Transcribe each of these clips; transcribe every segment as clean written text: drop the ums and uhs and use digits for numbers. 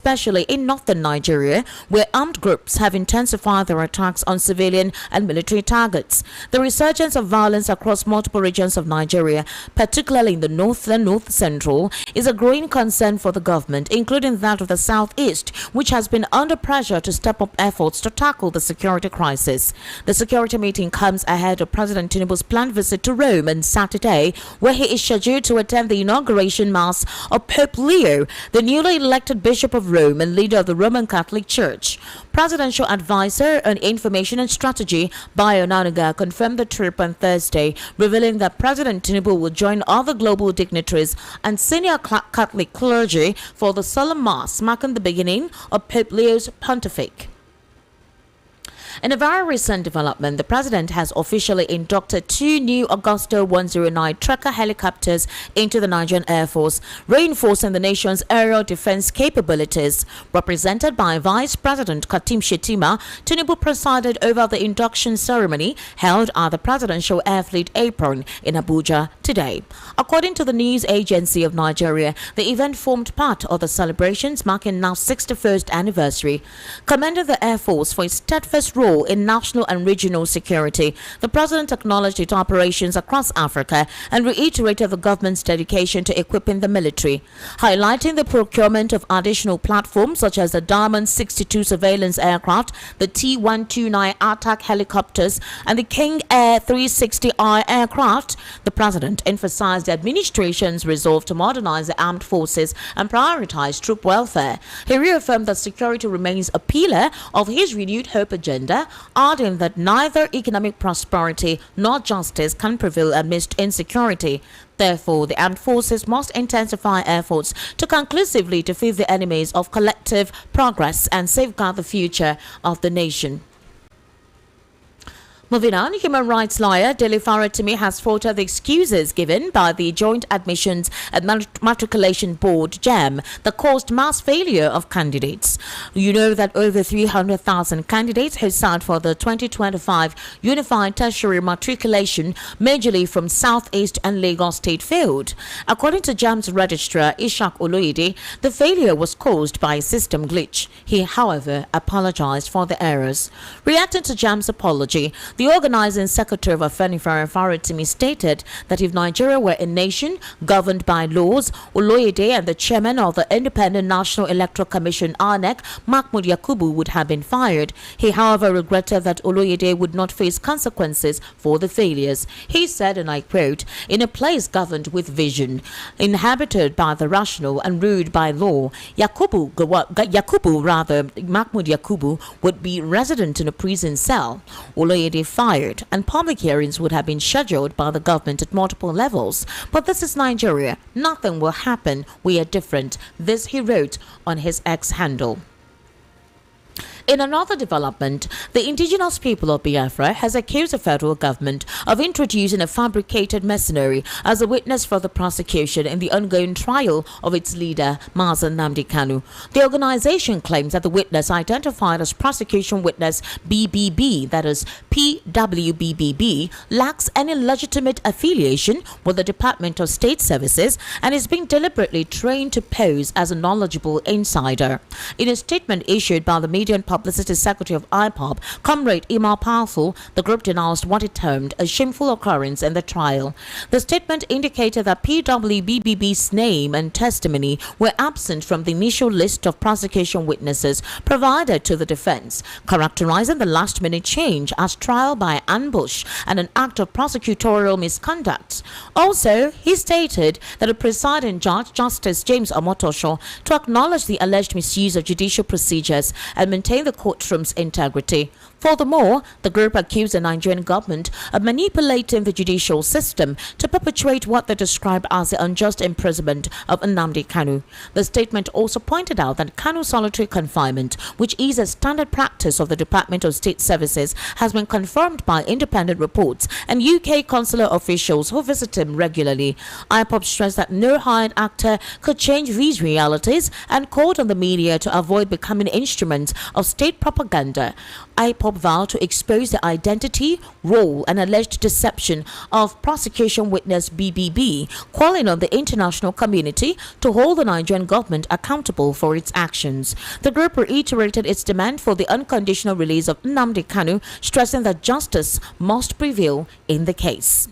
especially in northern Nigeria, where armed groups have intensified their attacks on civilian and military targets. The resurgence of violence across multiple regions of Nigeria, particularly in the north and north-central, is a growing concern for the government, including that of the southeast, which has been under pressure to step up efforts to tackle the security crisis. The security meeting comes ahead of President Tinubu's planned visit to Rome on Saturday, where he is scheduled to attend the inauguration mass of Pope Leo, the newly elected Bishop of Rome and leader of the Roman Catholic Church. Presidential advisor on information and strategy, Bayo Nnamdi, confirmed the trip on Thursday, revealing that President Tinubu will join other global dignitaries and senior Catholic clergy for the solemn mass marking the beginning of Pope Leo's pontificate. In a very recent development, the president has officially inducted 2 new Augusto 109 tracker helicopters into the Nigerian Air Force, reinforcing the nation's aerial defense capabilities. Represented by Vice President Katim Shettima, Tinubu presided over the induction ceremony held at the Presidential Air Fleet apron in Abuja today. According to the news agency of Nigeria, the event formed part of the celebrations marking now 61st anniversary. Commending the Air Force for its steadfast role in national and regional security, the president acknowledged its operations across Africa and reiterated the government's dedication to equipping the military, highlighting the procurement of additional platforms such as the Diamond 62 surveillance aircraft, the T-129 attack helicopters, and the King Air 360I aircraft. The president emphasized the administration's resolve to modernize the armed forces and prioritize troop welfare. He reaffirmed that security remains a pillar of his renewed hope agenda, adding that neither economic prosperity nor justice can prevail amidst insecurity. Therefore, the armed forces must intensify efforts to conclusively defeat the enemies of collective progress and safeguard the future of the nation. Moving on, human rights lawyer Dele Faratimi has faulted the excuses given by the Joint Admissions and Matriculation Board (JAMB) that caused mass failure of candidates. You know that over 300,000 candidates who sat for the 2025 Unified Tertiary Matriculation, majorly from Southeast and Lagos State, failed. According to JAMB's registrar Ishak Oloyede, the failure was caused by a system glitch. He, however, apologized for the errors. Reacting to JAMB's apology, the organizing secretary of Afenifere Faratimi stated that if Nigeria were a nation governed by laws, Oloyede and the chairman of the Independent National Electoral Commission (INEC), Mahmood Yakubu, would have been fired. He, however, regretted that Oloyede would not face consequences for the failures. He said, and I quote, "In a place governed with vision, inhabited by the rational and ruled by law, Mahmood Yakubu would be resident in a prison cell. Oloyede fired, and public hearings would have been scheduled by the government at multiple levels. But this is Nigeria. Nothing will happen. We are different." This he wrote on his X handle. In another development, the indigenous people of Biafra has accused the federal government of introducing a fabricated mercenary as a witness for the prosecution in the ongoing trial of its leader, Nnamdi Kanu. The organization claims that the witness, identified as prosecution witness BBB, that is PWBBB, lacks any legitimate affiliation with the Department of State Services and is being deliberately trained to pose as a knowledgeable insider. In a statement issued by the Media and Publicity Secretary of IPOB, Comrade Imal Powerful, the group denounced what it termed a shameful occurrence in the trial. The statement indicated that PWBBB's name and testimony were absent from the initial list of prosecution witnesses provided to the defense, characterizing the last-minute change as trial by ambush and an act of prosecutorial misconduct. Also, he stated that the presiding judge, Justice James Omotosho, to acknowledge the alleged misuse of judicial procedures and maintain the courtroom's integrity. Furthermore, the group accused the Nigerian government of manipulating the judicial system to perpetuate what they described as the unjust imprisonment of Nnamdi Kanu. The statement also pointed out that Kanu's solitary confinement, which is a standard practice of the Department of State Services, has been confirmed by independent reports and UK consular officials who visit him regularly. IPOB stressed that no hired actor could change these realities and called on the media to avoid becoming instruments of state propaganda. IPOB IPOB vow to expose the identity, role, and alleged deception of prosecution witness BBB, calling on the international community to hold the Nigerian government accountable for its actions. The group reiterated its demand for the unconditional release of Nnamdi Kanu, stressing that justice must prevail in the case.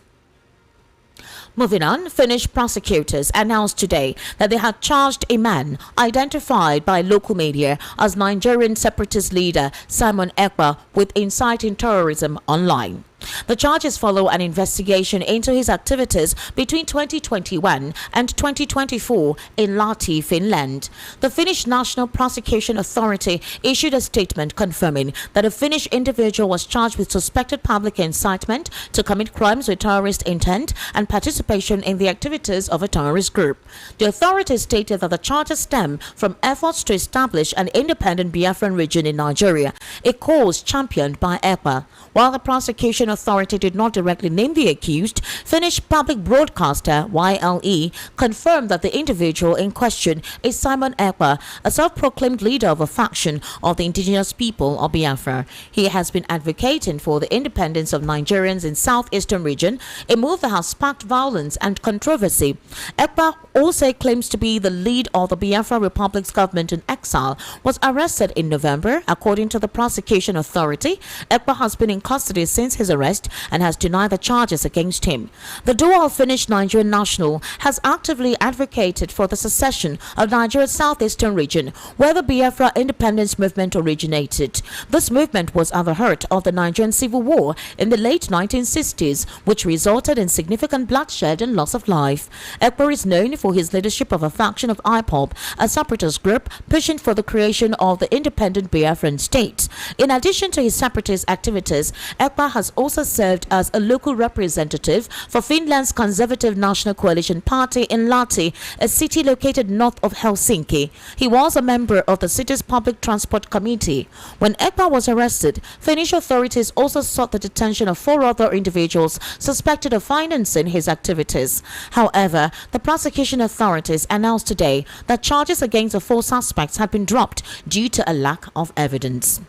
Moving on, Finnish prosecutors announced today that they had charged a man identified by local media as Nigerian separatist leader Simon Ekpa with inciting terrorism online. The charges follow an investigation into his activities between 2021 and 2024 in Lahti, Finland. The Finnish National Prosecution Authority issued a statement confirming that a Finnish individual was charged with suspected public incitement to commit crimes with terrorist intent and participation in the activities of a terrorist group. The authorities stated that the charges stem from efforts to establish an independent Biafran region in Nigeria, a cause championed by Ekpa. While the prosecution authority did not directly name the accused, Finnish public broadcaster YLE confirmed that the individual in question is Simon Ekpa, a self-proclaimed leader of a faction of the indigenous people of Biafra. He has been advocating for the independence of Nigerians in southeastern region, a move that has sparked violence and controversy. Ekpa, also claims to be the lead of the Biafra Republic's government in exile, was arrested in November. According to the prosecution authority, Ekpa has been in custody since his arrest and has denied the charges against him. The dual Finnish-Nigerian national has actively advocated for the secession of Nigeria's southeastern region, where the Biafra independence movement originated. This movement was at the heart of the Nigerian Civil War in the late 1960s, which resulted in significant bloodshed and loss of life. Ekpa is known for his leadership of a faction of IPOB, a separatist group pushing for the creation of the independent Biafran state. In addition to his separatist activities, Ekpa has also served as a local representative for Finland's Conservative National Coalition Party in Lahti, a city located north of Helsinki. He was a member of the city's Public Transport Committee. When Ekpa was arrested, Finnish authorities also sought the detention of 4 other individuals suspected of financing his activities. However, the prosecution authorities announced today that charges against the 4 suspects have been dropped due to a lack of evidence.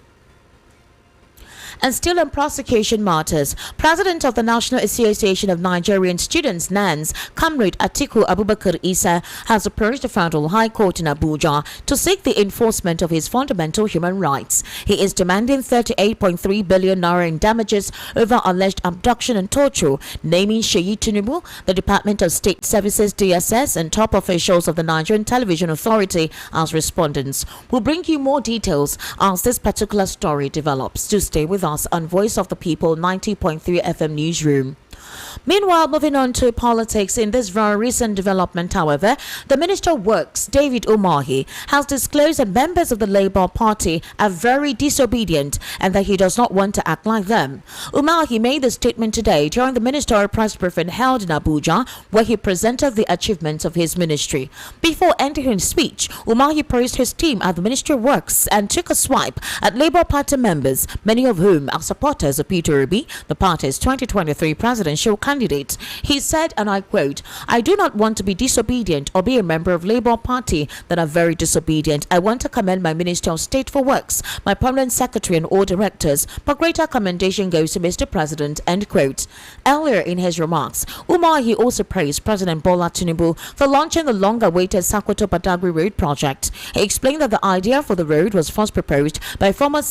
And still on prosecution matters, President of the National Association of Nigerian Students, NANS, Comrade Atiku Abubakar Isa, has approached the Federal High Court in Abuja to seek the enforcement of his fundamental human rights. He is demanding 38.3 billion naira in damages over alleged abduction and torture, naming Seyi Tinubu, the Department of State Services DSS, and top officials of the Nigerian Television Authority as respondents. We'll bring you more details as this particular story develops. To stay with us on Voice of the People 90.3 FM Newsroom. Meanwhile, moving on to politics, in this very recent development, however, the Minister of Works, David Umahi, has disclosed that members of the Labour Party are very disobedient and that he does not want to act like them. Umahi made the statement today during the ministerial press briefing held in Abuja, where he presented the achievements of his ministry. Before ending his speech, Umahi praised his team at the Ministry of Works and took a swipe at Labour Party members, many of whom are supporters of Peter Obi, the party's 2023 presidential candidate. He said, and I quote, "I do not want to be disobedient or be a member of Labour Party that are very disobedient. I want to commend my Minister of State for Works, my permanent secretary and all directors, but greater commendation goes to Mr. President," end quote. Earlier in his remarks, Umahi also praised President Bola Tinubu for launching the long-awaited Sokoto-Badagry Road project. He explained that the idea for the road was first proposed by former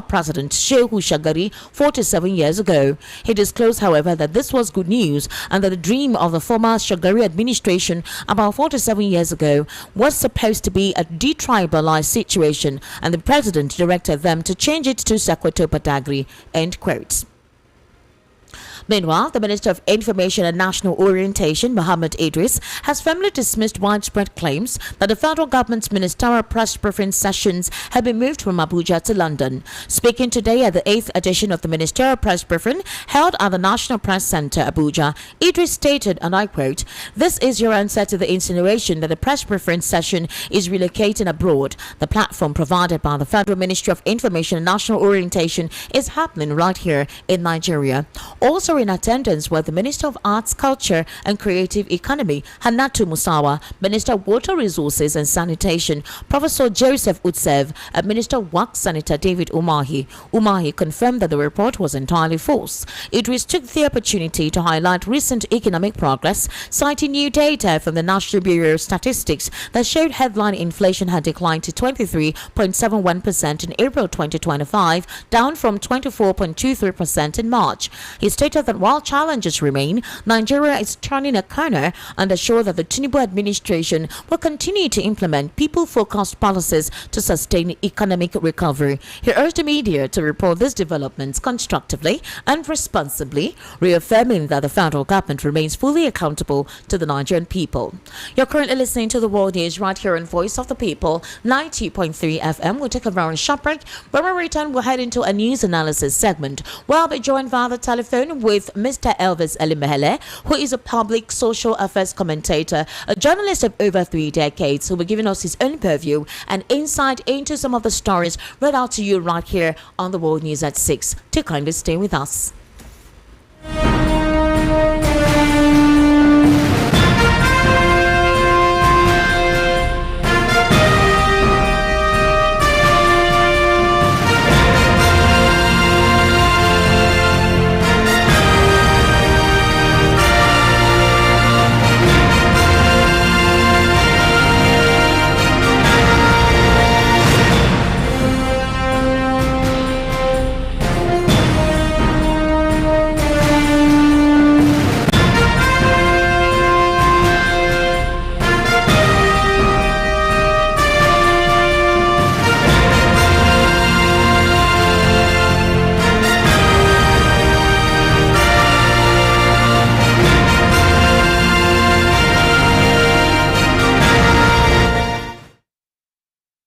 President Shehu Shagari 47 years ago. He disclosed, however, that this was good news and that the dream of the former Shagari administration about 47 years ago was supposed to be a detribalized situation, and the president directed them to change it to Sokoto-Badagry, end quote. Meanwhile, the Minister of Information and National Orientation, Mohammed Idris, has firmly dismissed widespread claims that the federal government's ministerial press briefing sessions have been moved from Abuja to London. Speaking today at the 8th edition of the ministerial press briefing held at the National Press Centre, Abuja, Idris stated, and I quote, "This is your answer to the insinuation that the press briefing session is relocating abroad. The platform provided by the Federal Ministry of Information and National Orientation is happening right here in Nigeria." Also in attendance were the Minister of Arts, Culture and Creative Economy, Hannatu Musawa, Minister of Water Resources and Sanitation, Professor Joseph Utsev, and Minister of Works, Senator David Umahi. Umahi confirmed that the report was entirely false. Idris took the opportunity to highlight recent economic progress, citing new data from the National Bureau of Statistics that showed headline inflation had declined to 23.71% in April 2025, down from 24.23% in March. He stated that while challenges remain, Nigeria is turning a corner and assured that the Tinubu administration will continue to implement people-focused policies to sustain economic recovery. He urged the media to report these developments constructively and responsibly, reaffirming that the federal government remains fully accountable to the Nigerian people. You're currently listening to the World News right here on Voice of the People, 90.3 FM. We'll take a very short break. When we return, we'll head into a news analysis segment where I'll be joined via the telephone with Mr. Elvis Elimehele, who is a public social affairs commentator, a journalist of over 3 decades, who will be giving us his own purview and insight into some of the stories read out to you right here on the World News at 6. To kindly stay with us.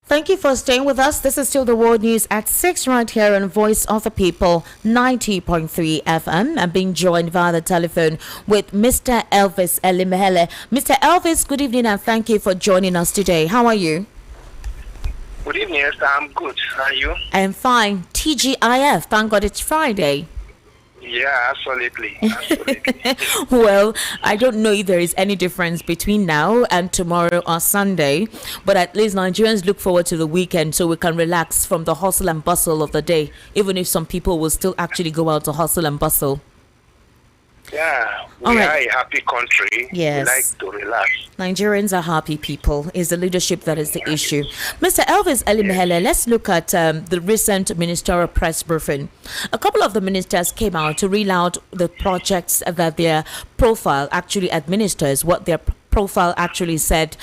Thank you for staying with us. This is still the World News at 6 right here on Voice of the People, 90.3 FM. I'm being joined via the telephone with Mr. Elvis Elimehele. Mr. Elvis, good evening and thank you for joining us today. How are you? Good evening, Esther. I'm good. How are you? I'm fine. TGIF. Thank God it's Friday. Yeah, absolutely. Well, I don't know if there is any difference between now and tomorrow or Sunday, but at least Nigerians look forward to the weekend so we can relax from the hustle and bustle of the day, even if some people will still actually go out to hustle and bustle. Yeah, we are a happy country. Yes. We like to relax. Nigerians are happy people. It's the leadership that is the issue. Mr. Elvis Elimehele, let's look at the recent ministerial press briefing. A couple of the ministers came out to reel out the projects that their profile actually administers, what their profile actually said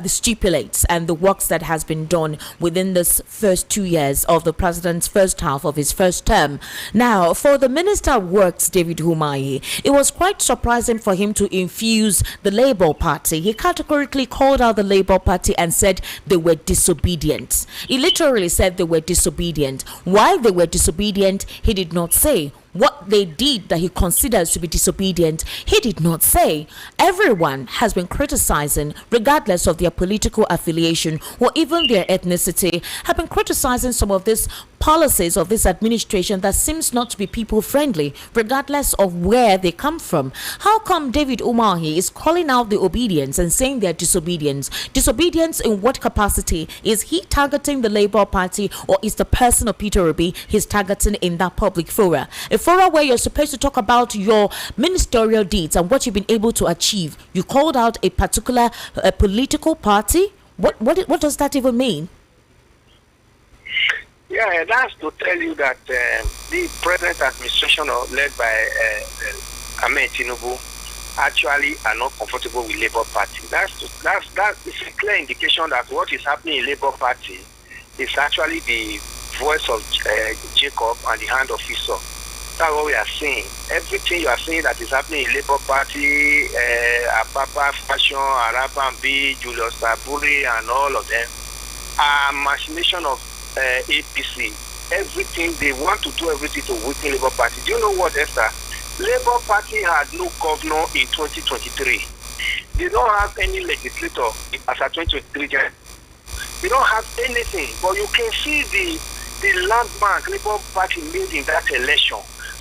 stipulates, and the works that has been done within this first 2 years of the president's first half of his first term. Now, for the Minister of Works, David Umahi, it was quite surprising for him to infuse the Labour Party. He categorically called out the Labour Party and said they were disobedient. He literally said they were disobedient. Why they were disobedient, he did not say. What they did that he considers to be disobedient, he did not say. Everyone has been criticizing, regardless of their political affiliation or even their ethnicity, have been criticizing some of these policies of this administration that seems not to be people friendly, regardless of where they come from. How come David Umahi is calling out the obedience and saying they're disobedience? Disobedience in what capacity? Is he targeting the Labour Party, or is the person of Peter Obi he's targeting in that public forum? A forum where you're supposed to talk about your ministerial deeds and what you've been able to achieve. You called out a particular political party. What does that even mean? Yeah, that's to tell you that the present administration led by Ahmed Tinubu actually are not comfortable with Labour Party. That is a clear indication that what is happening in Labour Party is actually the voice of Jacob and the hand of Esau. That's what we are seeing. Everything you are seeing that is happening in Labour Party, Apapa, Fashion, Arabambi, Julius Taburi, and all of them are machination of APC. Everything, they want to do everything to weaken Labour Party. Do you know what, Esther? Labour Party had no governor in 2023. They don't have any legislator as a 2023. They don't have anything, but you can see the landmark Labour Party made in that election.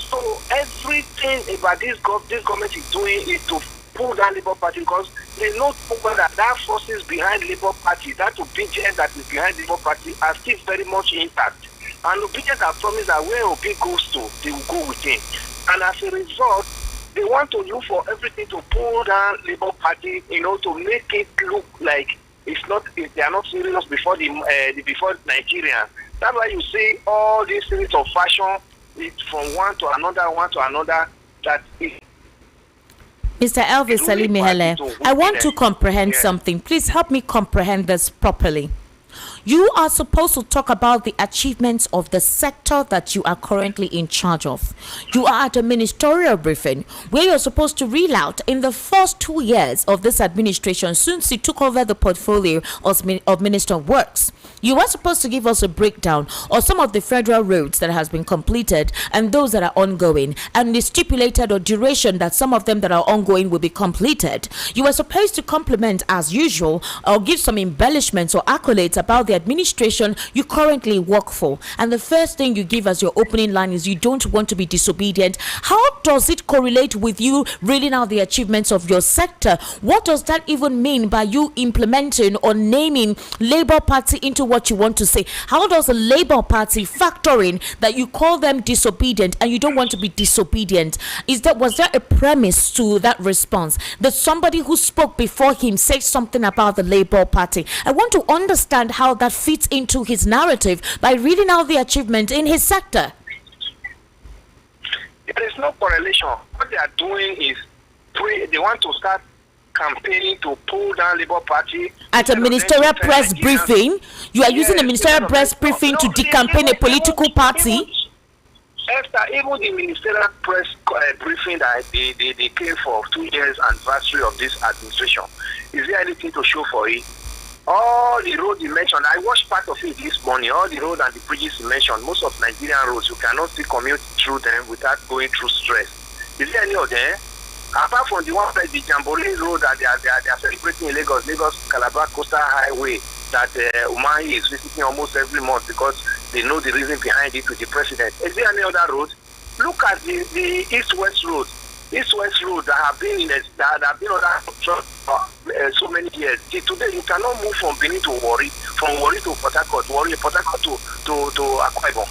So everything about this government is doing is to pull down Labour Party, because they know that forces behind Labour Party, that obedience that is behind Labour Party, are still very much intact. And obedience has promised that where Obi goes to, they will go with him. And as a result, they want to look for everything to pull down Labour Party, to make it look like they are not serious before before Nigeria. That's why you see all these series of fashion from one to another, that is. Mr. Elvis Salimihele, I want to comprehend something. Please help me comprehend this properly. You are supposed to talk about the achievements of the sector that you are currently in charge of. You are at a ministerial briefing where you're supposed to reel out in the first 2 years of this administration, since you took over the portfolio of Minister of Works. You were supposed to give us a breakdown of some of the federal roads that has been completed and those that are ongoing, and the stipulated or duration that some of them that are ongoing will be completed. You were supposed to compliment as usual or give some embellishments or accolades about the administration you currently work for. And the first thing you give as your opening line is you don't want to be disobedient. How does it correlate with you reading out the achievements of your sector? What does that even mean by you implementing or naming Labour Party into what you want to say? How does the Labour Party factor in that you call them disobedient and you don't want to be disobedient? Was there a premise to that response? That somebody who spoke before him said something about the Labour Party? I want to understand how that fits into his narrative by reading out the achievement in his sector. There is no correlation. What they are doing is they want to start campaigning to pull down Labour Party. At a ministerial press briefing, you are using a ministerial press briefing to decampaign a political party. Even the ministerial press briefing that they came for 2 years anniversary of this administration, is there anything to show for it? All the roads you mentioned, I watched part of it this morning. All the roads and the bridges you mentioned, most of Nigerian roads, you cannot still commute through them without going through stress. Is there any of them? Apart from the one like the Jamboree Road that they are celebrating in Lagos Calabar Coastal Highway, that Umahi is visiting almost every month because they know the reason behind it with the president. Is there any other road? Look at the East-West Road. East-West Road that have been on that for so many years. See, today you cannot move from Benin to Warri, from Warri to Port Harcourt, Port Harcourt to Akwa Ibom.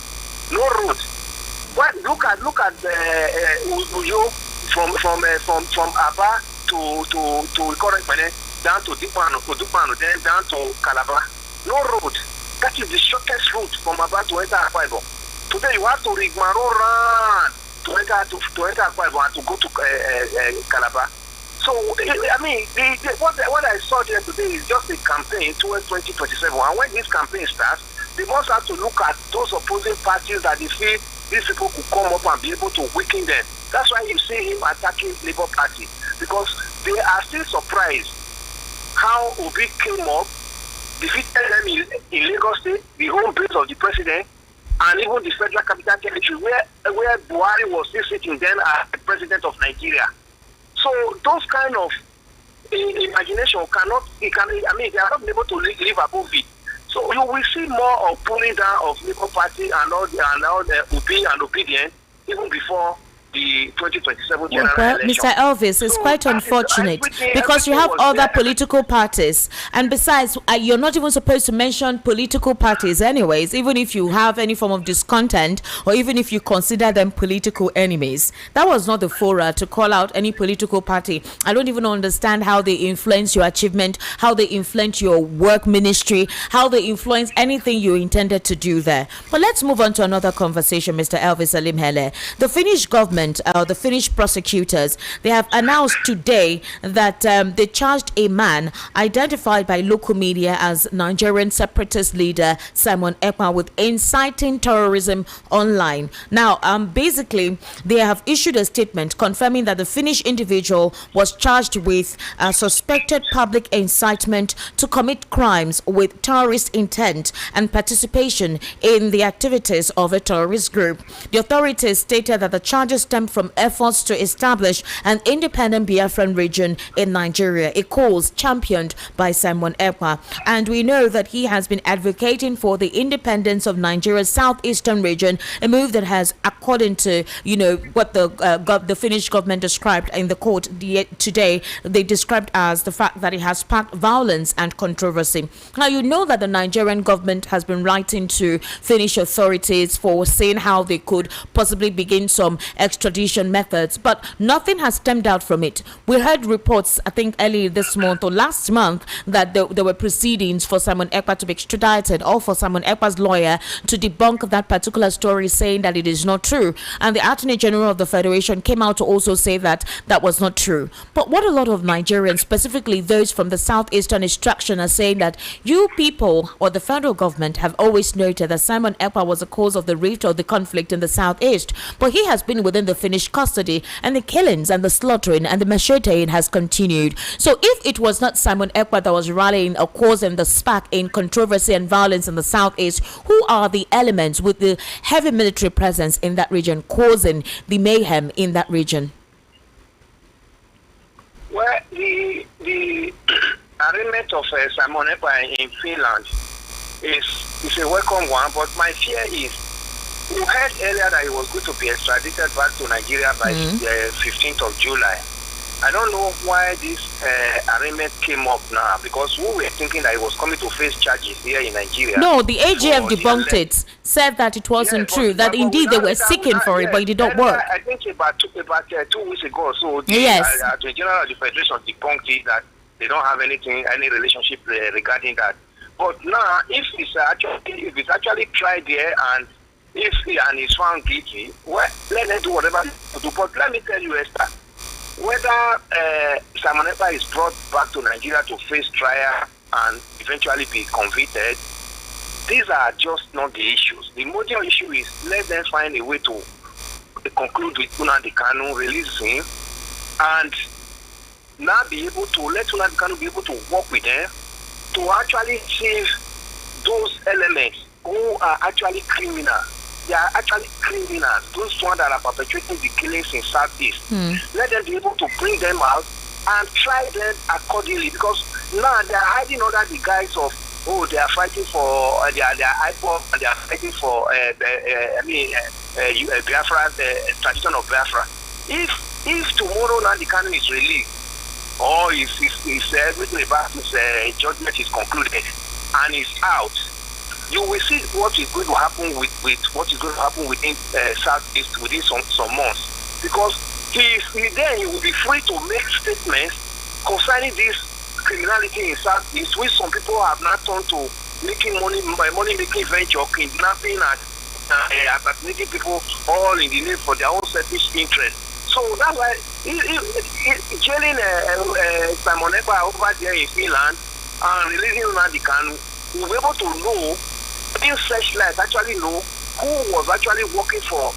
No road. Look at Uyo from Aba to Ikorekpene, down to Dupano, then down to Calabar. No road. That is the shortest route from Aba to enter Akwa Ibom. Today you have to rigmarole run to enter Akwa Ibom and to go to Calabar. So, I mean, what I saw there today is just a campaign towards 2027. And when this campaign starts, they must have to look at those opposing parties that they feel these people could come up and be able to weaken them. That's why you see him attacking Labour Party, because they are still surprised how Obi came up, defeated them in Lagos State, the home base of the president, and even the Federal Capital Territory, where Buhari was still sitting then as the president of Nigeria. So those kind of imagination they are not able to live above it. So you will see more of pulling down of Labour Party and all the Obi and obedient even before the 2027 general election. Mr. Elvis, it's quite unfortunate because you have other political parties, and besides, you're not even supposed to mention political parties anyways, even if you have any form of discontent or even if you consider them political enemies. That was not the fora to call out any political party. I don't even understand how they influence your achievement, how they influence your work ministry, how they influence anything you intended to do there. But let's move on to another conversation, Mr. Elvis Salimihele. The Finnish government, the Finnish prosecutors, they have announced today that they charged a man identified by local media as Nigerian separatist leader Simon Ekpa with inciting terrorism online. Now, basically, they have issued a statement confirming that the Finnish individual was charged with suspected public incitement to commit crimes with terrorist intent and participation in the activities of a terrorist group. The authorities stated that the charges stemmed from efforts to establish an independent Biafran region in Nigeria, a cause championed by Simon Ekpa. And we know that he has been advocating for the independence of Nigeria's southeastern region, a move that has, according to what the Finnish government described in the court today, they described as the fact that it has sparked violence and controversy. Now, you know that the Nigerian government has been writing to Finnish authorities for saying how they could possibly begin some extradition methods, but nothing has stemmed out from it. We heard reports, I think early this month or last month, that there were proceedings for Simon Ekpa to be extradited, or for Simon Ekpa's lawyer to debunk that particular story, saying that it is not true. And the Attorney General of the Federation came out to also say that that was not true. But what a lot of Nigerians, specifically those from the southeastern extraction, are saying that you people or the federal government have always noted that Simon Ekpa was the cause of the rift or the conflict in the southeast, but he has been within the Finnish custody, and the killings and the slaughtering and the macheteing has continued. So if it was not Simon Ekpa that was rallying or causing the spark in controversy and violence in the southeast, who are the elements with the heavy military presence in that region causing the mayhem in that region? Well, the arraignment of Simon Ekpa in Finland is a welcome one, but my fear is, you heard earlier that he was going to be extradited back to Nigeria by the 15th of July. I don't know why this arraignment came up now, because we were thinking that he was coming to face charges here in Nigeria. No, the AGF debunked it, said that it wasn't true, that indeed they were seeking for it, but it did not work. I think about 2 weeks ago or so, the Attorney General of the Federation debunked it, that they don't have any relationship regarding that. But now, if it's actually tried there, and if he's found guilty, well, let them do whatever they do. But let me tell you, Esther, whether Simon Ekpa is brought back to Nigeria to face trial and eventually be convicted, these are just not the issues. The major issue is, let them find a way to conclude with Nnamdi Kanu, release him, and now be able to let Nnamdi Kanu be able to work with them to actually save those elements who are actually criminal. They are actually criminals, those ones that are perpetrating the killings in Southeast. Let them be able to bring them out and try them accordingly, because now they are hiding under the guise of, they are fighting for their IPOP, they are fighting for Biafra, the tradition of Biafra. If tomorrow Nnamdi Kanu is released, or if everything about his judgment is concluded and is out, you will see what is going to happen with what is going to happen within Southeast within some months, because then he will be free to make statements concerning this criminality in Southeast, which some people have not turned to making money-making venture, kidnapping and assassinating people, all in the name for their own selfish interest. So that's why jailing Simon Ekpa over there in Finland and releasing Nnamdi Kanu, we'll be able to know, in searchlight, actually know who was actually working for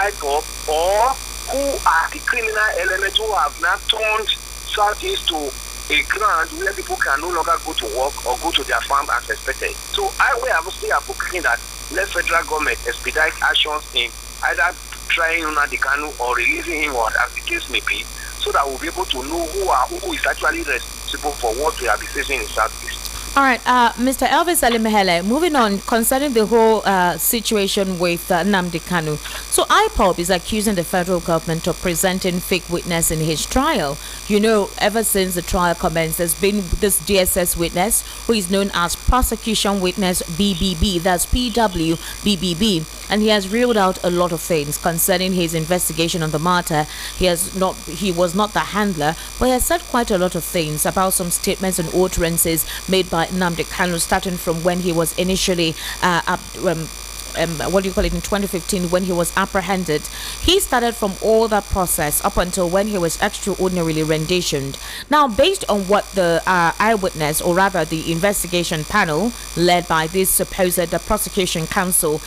IPOP, or who are the criminal elements who have now turned Southeast to a ground where people can no longer go to work or go to their farm as expected. So we are still advocating that let federal government expedite actions in either trying Nnamdi Kanu or releasing him, or as the case may be, so that we'll be able to know who is actually responsible for what we have been facing in Southeast. All right, Mr. Elvis Alimehele, moving on concerning the whole situation with Nnamdi Kanu. So IPOB is accusing the federal government of presenting fake witness in his trial. You know, ever since the trial commenced, there's been this DSS witness who is known as Prosecution Witness BBB, that's PWBBB, and he has reeled out a lot of things concerning his investigation on the matter. He was not the handler, but he has said quite a lot of things about some statements and utterances made by Nnamdi Kanu, starting from when he was initially in 2015 when he was apprehended. He started from all that process up until when he was extraordinarily renditioned. Now, based on what the eyewitness, or rather the investigation panel led by this supposed prosecution counsel,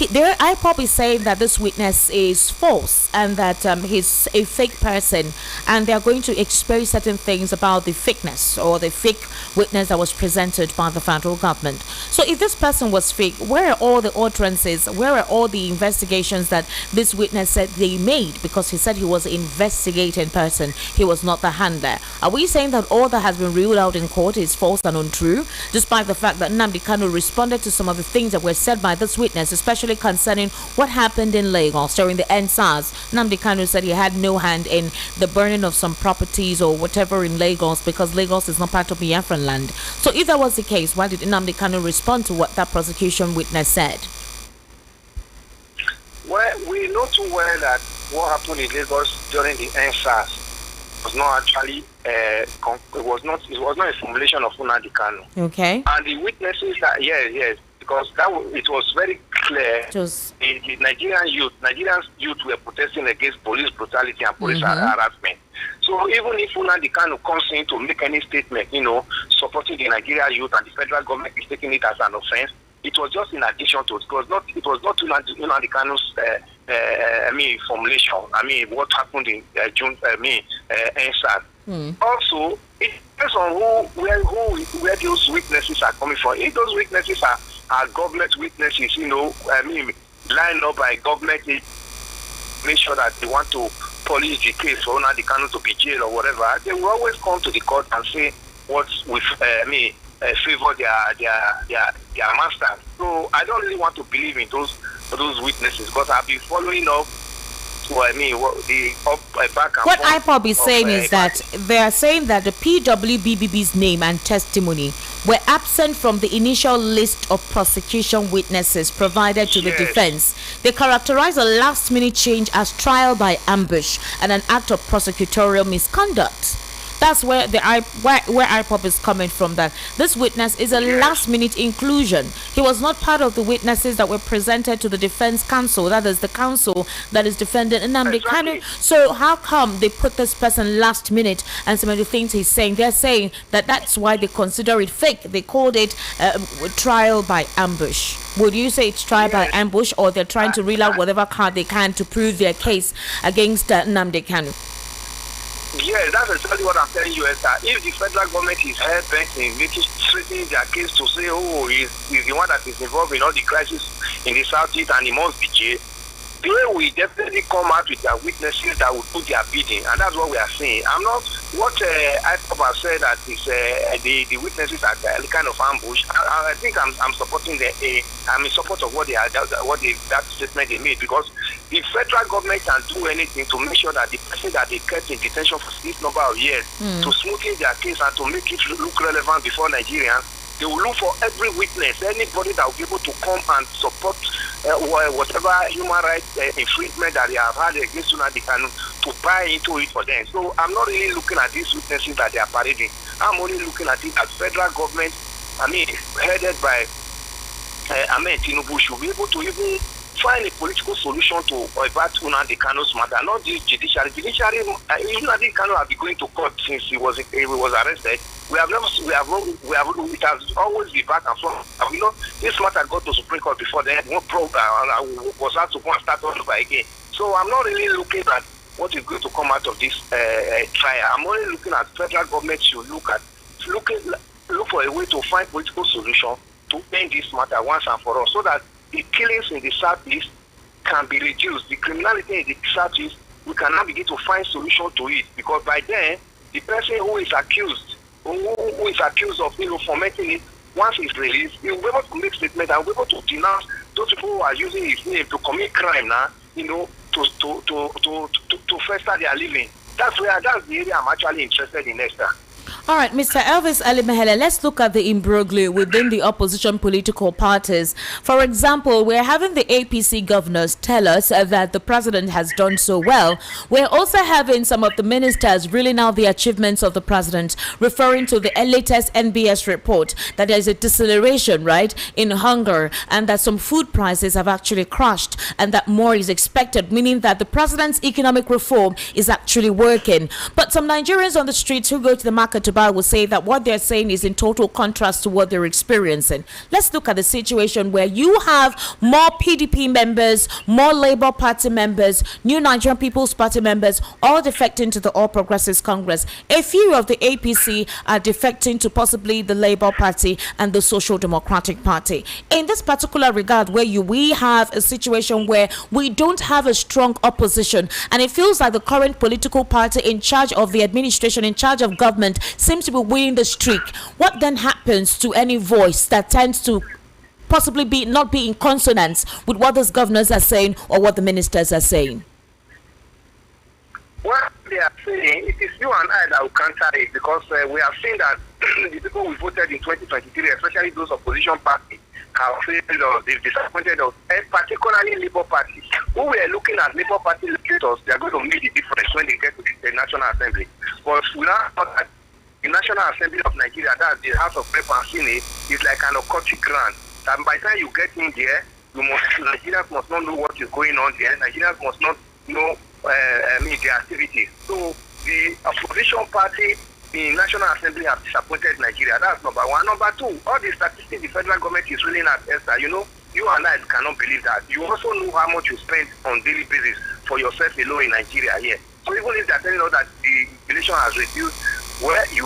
Their IPOP is saying that this witness is false and that he's a fake person, and they are going to expose certain things about the fakeness or the fake witness that was presented by the federal government. So if this person was fake, where are all the utterances, where are all the investigations that this witness said they made? Because he said he was an investigating person, he was not the handler. Are we saying that all that has been ruled out in court is false and untrue, despite the fact that Nnamdi Kanu responded to some of the things that were said by this witness, especially concerning what happened in Lagos during the NSAS? Nnamdi Kanu said he had no hand in the burning of some properties or whatever in Lagos because Lagos is not part of Biafran land. So if that was the case, why did Nnamdi Kanu respond to what that prosecution witness said? Well, we know too well that what happened in Lagos during the NSAS was not actually it was not a formulation of Nnamdi Kanu. Okay. And the witnesses that yes, because it was very clear. The Nigerian youth were protesting against police brutality and police harassment. So even if Nnamdi Kanu comes in to make any statement, supporting the Nigerian youth, and the federal government is taking it as an offense, it was just in addition to it. It was not Nnamdi Kanu's formulation. What happened in June? NSAS. Also, it depends on where those witnesses are coming from. If those witnesses are government witnesses, lined up by government, make sure that they want to police the case for Nnamdi Kanu to be jailed or whatever, they will always come to the court and say what with favor their masters. So I don't really want to believe in those witnesses, but I've been following up. What IPOB is saying is that they are saying that the PWBBB's name and testimony were absent from the initial list of prosecution witnesses provided to the defense. They characterize a last-minute change as trial by ambush and an act of prosecutorial misconduct. That's where where IPOP is coming from, that this witness is a last-minute inclusion. He was not part of the witnesses that were presented to the defense counsel, that is the counsel that is defending Nnamdi Kanu. So how come they put this person last minute, and some of the things he's saying, they're saying that that's why they consider it fake. They called it trial by ambush. Would you say it's trial by ambush, or they're trying to reel out whatever card they can to prove their case against Nnamdi Kanu? Yes, that's exactly what I'm telling you, Esther. If the federal government is hell-bent in straightening their case to say, he's the one that is involved in all the crises in the Southeast and he must be jailed, they will definitely come out with their witnesses that will do their bidding, and that's what we are saying. I'm not what IPOP has said that is the witnesses are kind of ambush. I think I'm supporting I'm in support of that statement they made, because the federal government can do anything to make sure that the person that they kept in detention for this number of years to smoothen their case and to make it look relevant before Nigerians. They will look for every witness, anybody that will be able to come and support whatever human rights infringement that they have had against Nnamdi Kanu, to buy into it for them. So I'm not really looking at these witnesses that they are parading. I'm only looking at it as federal government, headed by Tinubu, should be able to even find a political solution to avert Nnamdi Kanu's matter, not this judiciary. Nnamdi Kanu has been going to court since he was arrested. It has always been back and forth. This matter got to Supreme Court before then. One probe was asked to go and start all over again. So I'm not really looking at what is going to come out of this trial. I'm only looking at federal government should look for a way to find political solution to end this matter once and for all, so that the killings in the Southeast can be reduced. The criminality in the Southeast, we can now begin to find solution to it, because by then, the person who is accused of fomenting it, once he's released, he will be able to make statement and will be able to denounce those people who are using his name to commit crime now, to fester their living. That's the area I'm actually interested in, Esther. All right, Mr. Elvis Ali Mehele, let's look at the imbroglio within the opposition political parties. For example, we're having the APC governors tell us that the president has done so well. We're also having some of the ministers reeling out the achievements of the president, referring to the latest NBS report that there's a deceleration, right, in hunger, and that some food prices have actually crashed, and that more is expected, meaning that the president's economic reform is actually working. But some Nigerians on the streets who go to the market to buy about will say that what they're saying is in total contrast to what they're experiencing. Let's look at the situation where you have more PDP members, more Labour Party members, New Nigerian People's Party members, all defecting to the All Progressives Congress. A few of the APC are defecting to possibly the Labour Party and the Social Democratic Party. In this particular regard, where we have a situation where we don't have a strong opposition, and it feels like the current political party in charge of the administration, in charge of government, seems to be winning the streak. What then happens to any voice that tends to possibly not be in consonance with what those governors are saying or what the ministers are saying? What they are saying, it is you and I that will counter it, because we have seen that the people who voted in 2023, especially those opposition parties, have failed us, they've disappointed us, and particularly Labour Party. Who we are looking at Labour Party legislators, they are going to make the difference when they get to the National Assembly. But we now thought that the National Assembly of Nigeria, that's the House of Rep and Senate, is like an occultic ground. And by the time you get in there, Nigerians must not know what is going on there. Nigerians must not know their activities. So the opposition party in National Assembly have disappointed Nigeria. That's number one. Number two, all the statistics the federal government is rolling out, Esther, you and I cannot believe that. You also know how much you spend on daily basis for yourself alone in Nigeria here. So even if they're telling us that the inflation has reduced, well, you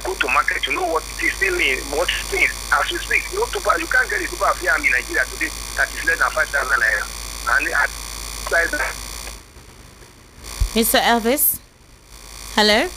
go to market, you know what it is still mean, what it means. As we speak, you can't get a super fair in Nigeria today that is less than 5,000 naira. And Mr. Elvis, hello.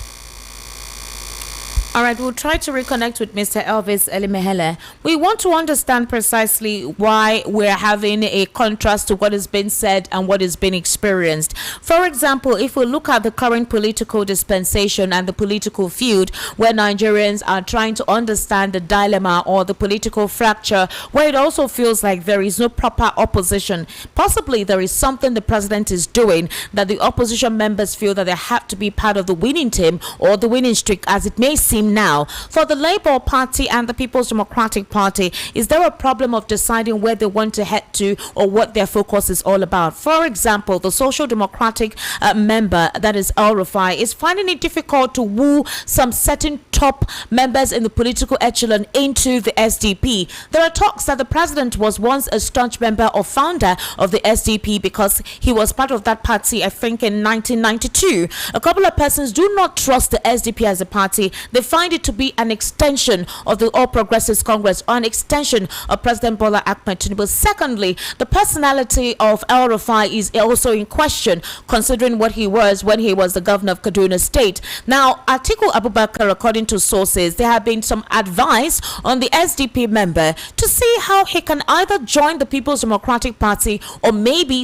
All right, we'll try to reconnect with Mr. Elvis Elimehele. We want to understand precisely why we're having a contrast to what has been said and what has been experienced. For example, if we look at the current political dispensation and the political feud, where Nigerians are trying to understand the dilemma or the political fracture, where it also feels like there is no proper opposition. Possibly there is something the president is doing that the opposition members feel that they have to be part of the winning team or the winning streak, as it may seem now. For the Labour Party and the People's Democratic Party, is there a problem of deciding where they want to head to or what their focus is all about? For example, the Social Democratic member, that is El-Rufai, is finding it difficult to woo some certain top members in the political echelon into the SDP. There are talks that the president was once a staunch member or founder of the SDP because he was part of that party, I think, in 1992. A couple of persons do not trust the SDP as a party. They find it to be an extension of the All Progressives Congress or an extension of President Bola Ahmed Tinubu. Secondly, the personality of El-Rufai is also in question, considering what he was when he was the governor of Kaduna State. Now, Atiku Abubakar, according to sources, there have been some advice on the SDP member to see how he can either join the People's Democratic Party or maybe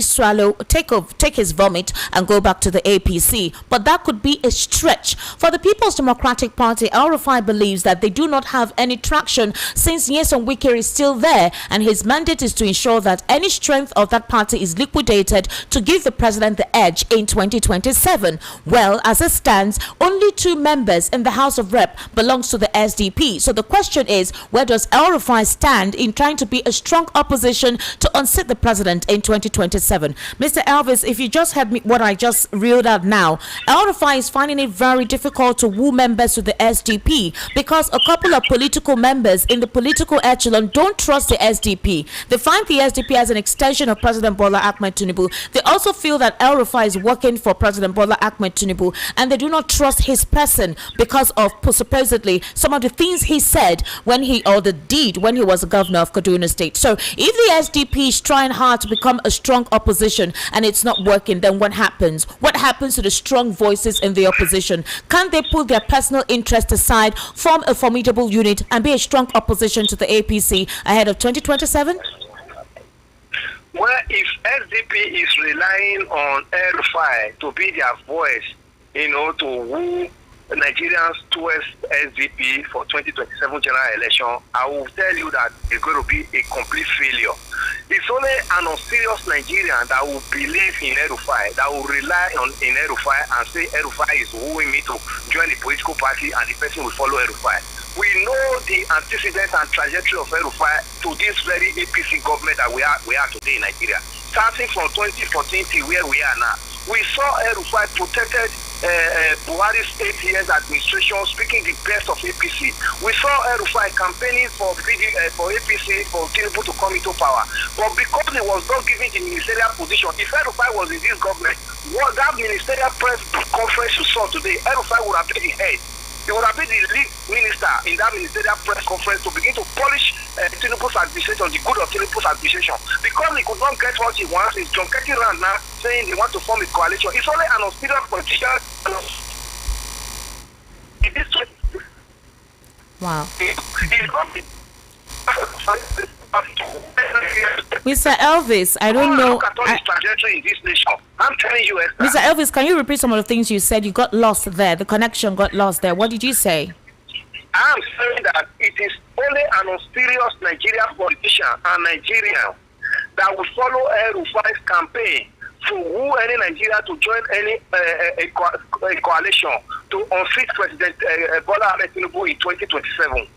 take his vomit and go back to the APC. But that could be a stretch. For the People's Democratic Party, El-Rufai believes that they do not have any traction since Nyesom Wike is still there, and his mandate is to ensure that any strength of that party is liquidated to give the president the edge in 2027. Well, as it stands, only 2 members in the House of Rep belongs to the SDP. So the question is, where does El-Rufai stand in trying to be a strong opposition to unseat the president in 2027? Mr. Elvis, if you just heard me, what I just reeled out now, El-Rufai is finding it very difficult to woo members to the SDP because a couple of political members in the political echelon don't trust the SDP. They find the SDP as an extension of President Bola Ahmed Tinubu. They also feel that El-Rufai is working for President Bola Ahmed Tinubu, and they do not trust his person because of supposedly some of the things he said when he was the governor of Kaduna State. So if the SDP is trying hard to become a strong opposition and it's not working, then what happens? What happens to the strong voices in the opposition? Can't they put their personal interest aside, form a formidable unit, and be a strong opposition to the APC ahead of 2027? Well, if SDP is relying on El-Rufai to be their voice, to woo Nigerians towards SDP for 2027 general election, I will tell you that it's going to be a complete failure. It's only an unserious Nigerian that will believe in El-Rufai, that will rely on El-Rufai and say El-Rufai is wooing me to join the political party and the person will follow El-Rufai. We know the antecedents and trajectory of El-Rufai to this very APC government that we are today in Nigeria. Starting from 2014 to where we are now, We saw El-Rufai protected Buhari's 8 years administration, speaking the best of APC. We saw El-Rufai campaigning for APC for Tinubu to come into power. But because he was not given the ministerial position, if El-Rufai was in this government, what that ministerial press conference you saw today, El-Rufai would have been the head. He would have been the lead minister in that ministerial press conference to begin to polish Tinubu's administration, the good of Tinubu's administration. Because he could not get what he wants, he's junketing around now saying they want to form a coalition. It's only an auspicious politician. Wow. Mr. Elvis, I don't know. Look at all his trajectory in this nation. I'm telling you, Esther. Mr. Elvis, can you repeat some of the things you said? You got lost there. The connection got lost there. What did you say? I'm saying that it is only an unserious Nigerian politician and Nigerian that will follow El-Rufai's campaign to woo any Nigeria to join any a coalition to unseat President Bola Ahmed Tinubu in 2027.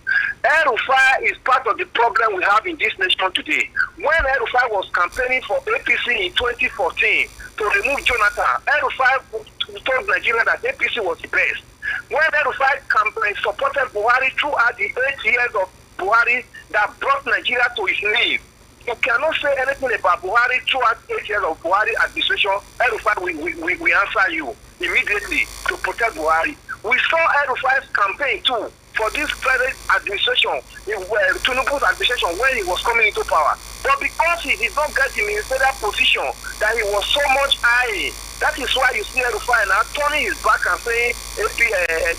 El-Rufai is part of the problem we have in this nation today. When El-Rufai was campaigning for APC in 2014 to remove Jonathan, El-Rufai told Nigeria that APC was the best. When El-Rufai campaign supported Buhari throughout the 8 years of Buhari that brought Nigeria to its knees, you cannot say anything about Buhari throughout 8 years of Buhari administration. El-Rufai, we answer you immediately to protect Buhari. We saw El-Rufai's campaign too for this present administration, Tinubu's administration, when he was coming into power. But because he did not get the ministerial position that he was so much high, that is why you see El-Rufai now turning his back and saying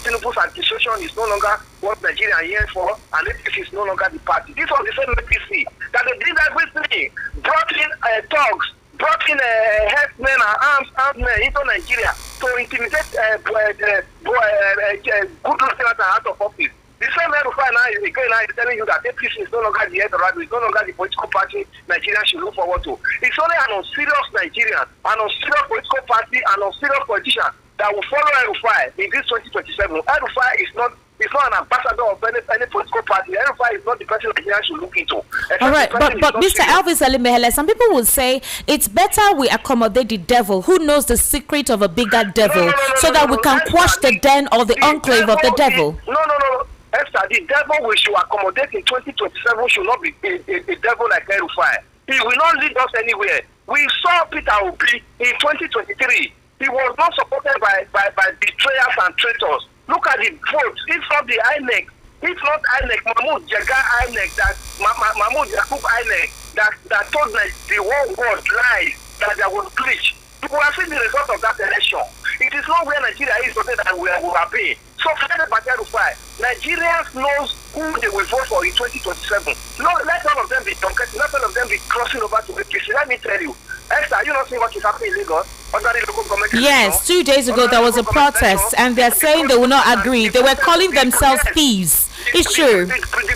Tinubu's administration is no longer what Nigeria is here for, and APC is no longer the party. This was the same APC that they did everything, brought in thugs, brought in herdsmen and armed men into Nigeria to intimidate good lieutenants out of office. The same El-Rufai now is telling you that APC is no longer the Eldorado, is no longer the political party Nigeria should look forward to. It's only an unserious Nigerian, an unserious political party, an unserious politician that will follow El-Rufai in this 2027. El-Rufai is not an ambassador of any political party. El-Rufai is not the person Nigeria should look into. All right, but Mr. Elvis Alimehele, some people will say it's better we accommodate the devil who knows the secret of a bigger devil so that we can quash the den or the enclave of the devil. No. Esther, the devil we should accommodate in 2027 should not be a devil like El-Rufai. He will not lead us anywhere. We saw Peter Obi in 2023. He was not supported by betrayers and traitors. Look at the votes. If not the INEC, Mahmoud Jaga INEC, Mahmoud Yakub INEC, that told the whole world lies that there was glitch. People have seen the result of that election. It is not where Nigeria is today that we have been. So forget about El-Rufai. Nigerians knows who they will vote for in 2027. No, let all of them be drunken. Let all of them be crossing over to APC. Let me tell you, Esther, you not seeing what is happening in Lagos? Yes, 2 days ago there was a protest and they're saying they will not agree. They were calling themselves thieves. It's true. The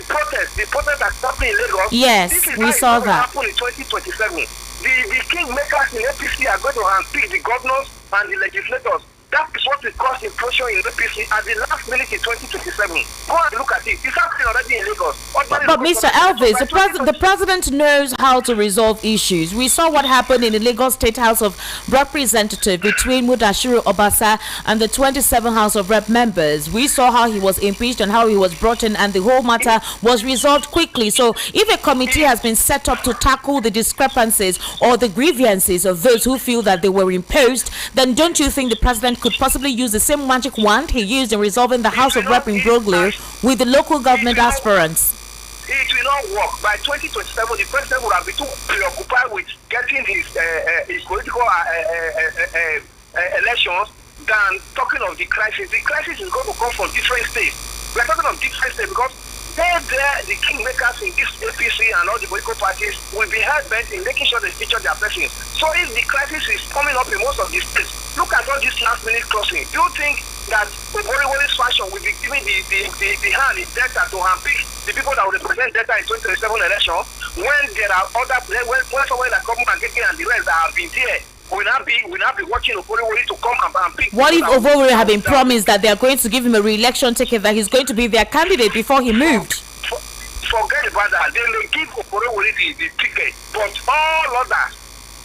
protest that's happening in Lagos. Yes, we saw that. Happen in 2027. The kingmakers in APC are going to handpick the governors and the legislators. That is what will cause implosion in APC at the last minute in 2027. Go and look at it. It's happening already in Lagos. But Mr. Elvis, the president knows how to resolve issues. We saw what happened in the Lagos State House of Representatives between Mudashiru Obasa and the 27 House of Rep members. We saw how he was impeached and how he was brought in, and the whole matter was resolved quickly. So if a committee has been set up to tackle the discrepancies or the grievances of those who feel that they were imposed, then don't you think the president could possibly use the same magic wand he used in resolving the House of Rep in Broglie with the local government aspirants? It will not work. By 2027, the president would have been too preoccupied with getting his political elections than talking of the crisis. The crisis is going to come from different states. We are talking of different states because the kingmakers in this APC and all the political parties will be hell-bent in making sure they feature their persons. So if the crisis is coming up in most of the states, look at all this last-minute crossing. Do you think that Oboriwale's fashion will be giving the hand in Delta to handpick the people that will represent Delta in 2027 election when there are other when someone like Govt and the rest that have been there? Will not be watching Oboriwale to come and pick. What if Oboriwale had been promised that they are going to give him a re-election ticket, that he's going to be their candidate before he moved? Forget about that. They may give Oboriwale the ticket, but all others,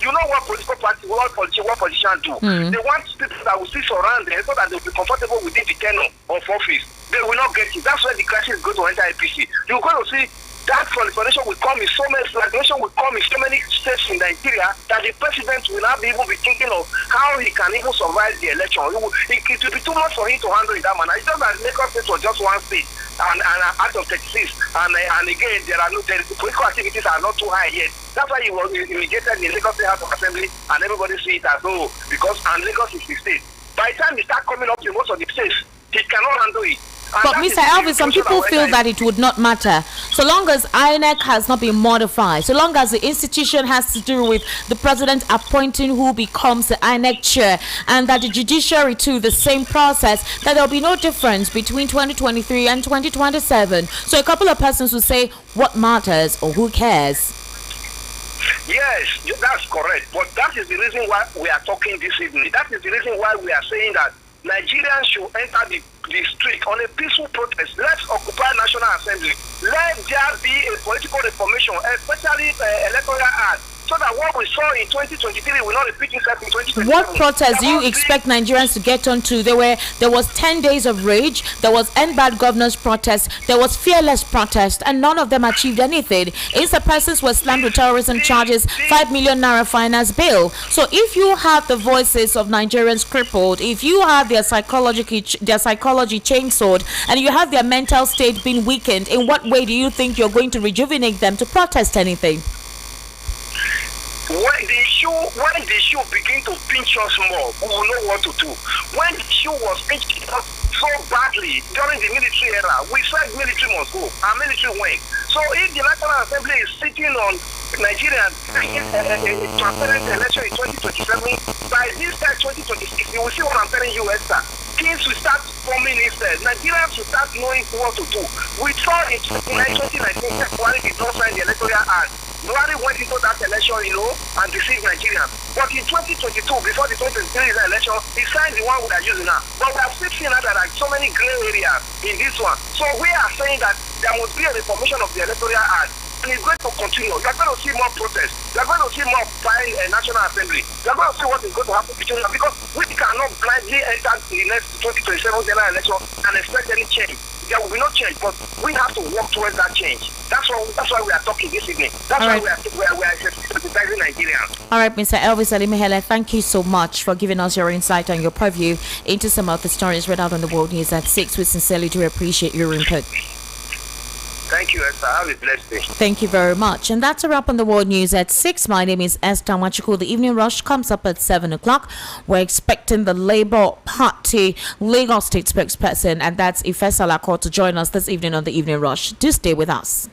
You know what political party, what politicians do? They want people that will sit around them so that they'll be comfortable within the tenure of office. They will not get it. That's where the crisis is going to enter APC. You're going to see that proliferation will come in so many, fragmentation will come in so many states in Nigeria that the president will not be even be thinking of how he can even survive the election. It will be too much for him to handle in that manner. It's just that Lagos State was just one state and out of 36. And again, the political activities are not too high yet. That's why he was immediated in Lagos State House of Assembly and everybody see it as though because Lagos is the state. By the time he start coming up in most of the states, he cannot handle it. But Mr. Elvis, some people feel that it would not matter. So long as INEC has not been modified, so long as the institution has to do with the president appointing who becomes the INEC chair, and that the judiciary too, the same process, that there will be no difference between 2023 and 2027. So a couple of persons will say, what matters or who cares? Yes, that's correct. But that is the reason why we are talking this evening. That is the reason why we are saying that Nigerians should enter the street on a peaceful protest. Let's occupy National Assembly. Let there be a political reformation, especially electoral act, so that what we saw in 2023 will not repeat itself in 2027. What protest do you expect Nigerians to get onto? There was 10 days of rage, there was end bad governance protest, there was fearless protest, and none of them achieved anything. Innocent persons were slammed with terrorism charges, 5 million naira finance bail. So if you have the voices of Nigerians crippled, if you have their psychology chainsawed, and you have their mental state being weakened, in what way do you think you're going to rejuvenate them to protest anything? When the issue begin to pinch us more, we will know what to do. When the issue was pinching us so badly during the military era, we said military must go, and military went. So if the National Assembly is sitting on Nigeria a transparent election in 2027, by this time 2026, you will see what I'm telling you, Esther. Things will start forming instead. Nigerians will start knowing what to do. We saw in 2019, Buhari did not sign the electoral act. Buhari went into that election, and deceived Nigerians. But in 2022, before the 2023 election, he signed the one we are using now. But we have still seen that there are so many gray areas in this one. So we are saying that there must be a reformation of the electoral act. And it's going to continue. You are going to see more protests. You are going to see more buying a National Assembly. You are going to see what is going to happen between them because we cannot blindly enter the next 2027 general election and expect any change. There will be no change, but we have to work towards that change. That's why we are talking this evening. That's why we are criticizing Nigerians. All right, Mr. Elvis Alimehele, thank you so much for giving us your insight and your purview into some of the stories read out on the World News at 6. We sincerely do appreciate your input. Thank you, Esther. Have a blessed day. Thank you very much. And that's a wrap on the World News at 6. My name is Esther Machiku. The Evening Rush comes up at 7 o'clock. We're expecting the Labour Party Lagos State spokesperson, and that's Ife Salako, to join us this evening on the Evening Rush. Do stay with us.